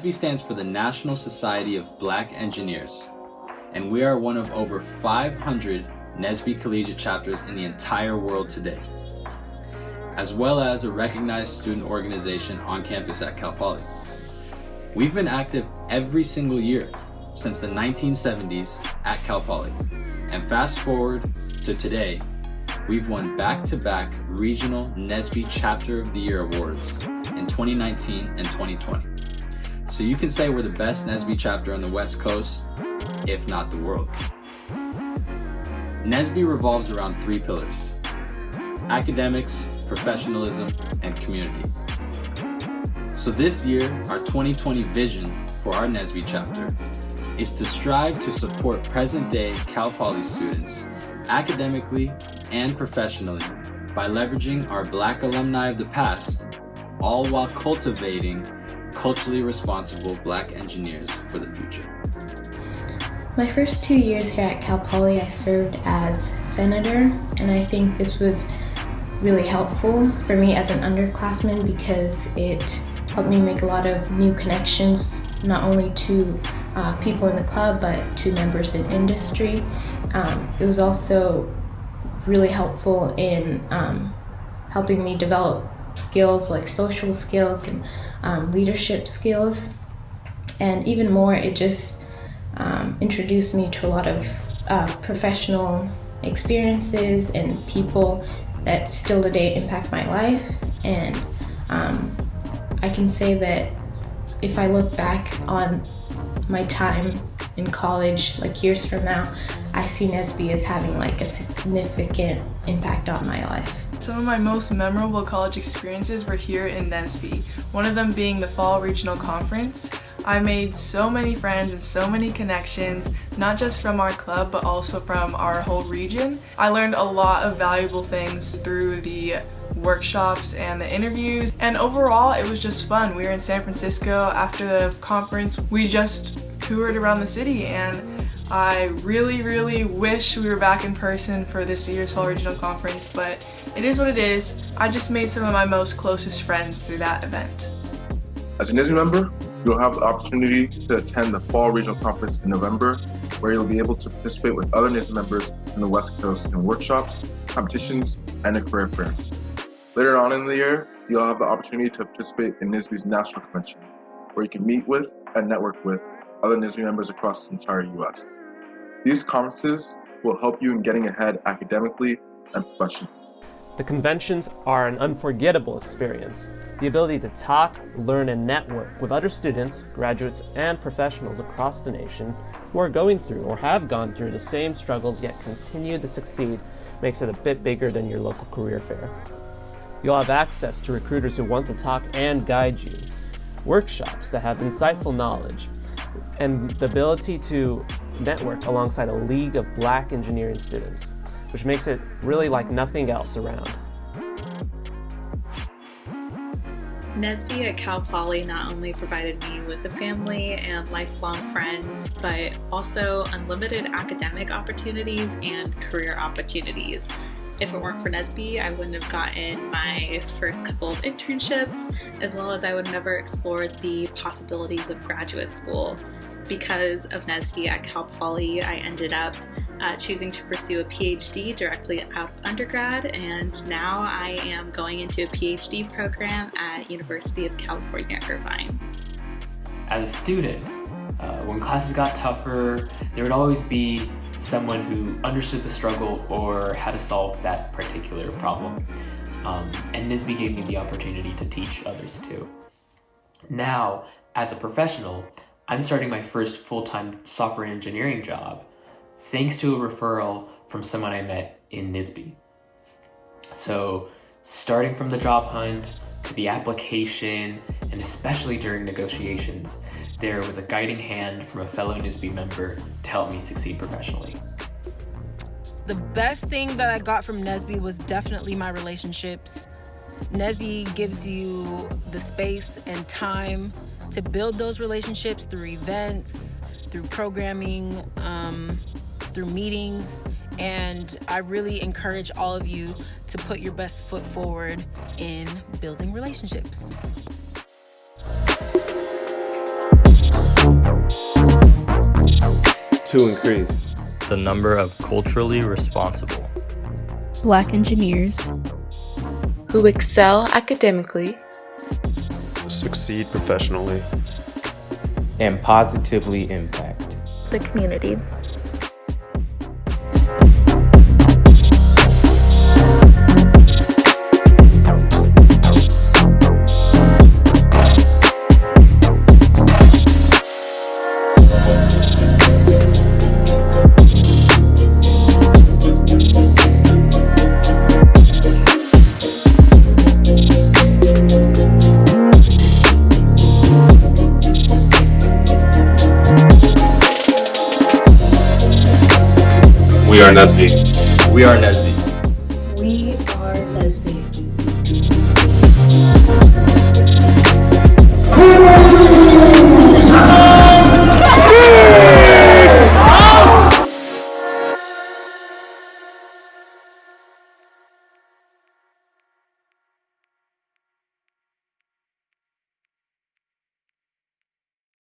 NSBE stands for the National Society of Black Engineers, and we are one of over 500 NSBE collegiate chapters in the entire world today, as well as a recognized student organization on campus at Cal Poly. We've been active every single year since the 1970s at Cal Poly, and fast forward to today, we've won back-to-back regional NSBE Chapter of the Year awards in 2019 and 2020. So you can say we're the best NSBE chapter on the West Coast, if not the world. NSBE revolves around three pillars: academics, professionalism, and community. So this year, our 2020 vision for our NSBE chapter is to strive to support present-day Cal Poly students academically and professionally by leveraging our Black alumni of the past, all while cultivating culturally responsible Black engineers for the future. My first 2 years here at Cal Poly, I served as senator, and I think this was really helpful for me as an underclassman because it helped me make a lot of new connections, not only to people in the club, but to members in industry. It was also really helpful in helping me develop skills like social skills and leadership skills. And even more, it just introduced me to a lot of professional experiences and people that still today impact my life. And I can say that if I look back on my time in college, like years from now, I see NSBE as having like a significant impact on my life. Some of my most memorable college experiences were here in NSBE, one of them being the Fall Regional Conference. I made so many friends and so many connections, not just from our club, but also from our whole region. I learned a lot of valuable things through the workshops and the interviews, and overall it was just fun. We were in San Francisco after the conference. We just toured around the city, and I really wish we were back in person for this year's Fall Regional Conference, but it is what it is. I just made some of my most closest friends through that event. As a NSBE member, you'll have the opportunity to attend the Fall Regional Conference in November, where you'll be able to participate with other NSBE members in the West Coast in workshops, competitions, and a career fair. Later on in the year, you'll have the opportunity to participate in NSBE's National Convention, where you can meet with and network with other NSBE members across the entire U.S. These conferences will help you in getting ahead academically and professionally. The conventions are an unforgettable experience. The ability to talk, learn, and network with other students, graduates, and professionals across the nation who are going through or have gone through the same struggles yet continue to succeed makes it a bit bigger than your local career fair. You'll have access to recruiters who want to talk and guide you, workshops that have insightful knowledge, and the ability to network alongside a league of Black engineering students, which makes it really like nothing else around. NSBE at Cal Poly not only provided me with a family and lifelong friends, but also unlimited academic opportunities and career opportunities. If it weren't for NSBE, I wouldn't have gotten my first couple of internships, as well as I would never explored the possibilities of graduate school. Because of NSBE at Cal Poly, I ended up choosing to pursue a PhD directly out of undergrad, and now I am going into a PhD program at University of California, Irvine. As a student, when classes got tougher, there would always be someone who understood the struggle or how to solve that particular problem. And NSBE gave me the opportunity to teach others too. Now, as a professional, I'm starting my first full-time software engineering job, thanks to a referral from someone I met in NSBE. So, starting from the job hunt to the application, and especially during negotiations, there was a guiding hand from a fellow NSBE member to help me succeed professionally. The best thing that I got from NSBE was definitely my relationships. NSBE gives you the space and time to build those relationships through events, through programming, through meetings, and I really encourage all of you to put your best foot forward in building relationships. To increase the number of culturally responsible Black engineers who excel academically, succeed professionally, and positively impact the community. We are NSBE. We are NSBE. We are NSBE.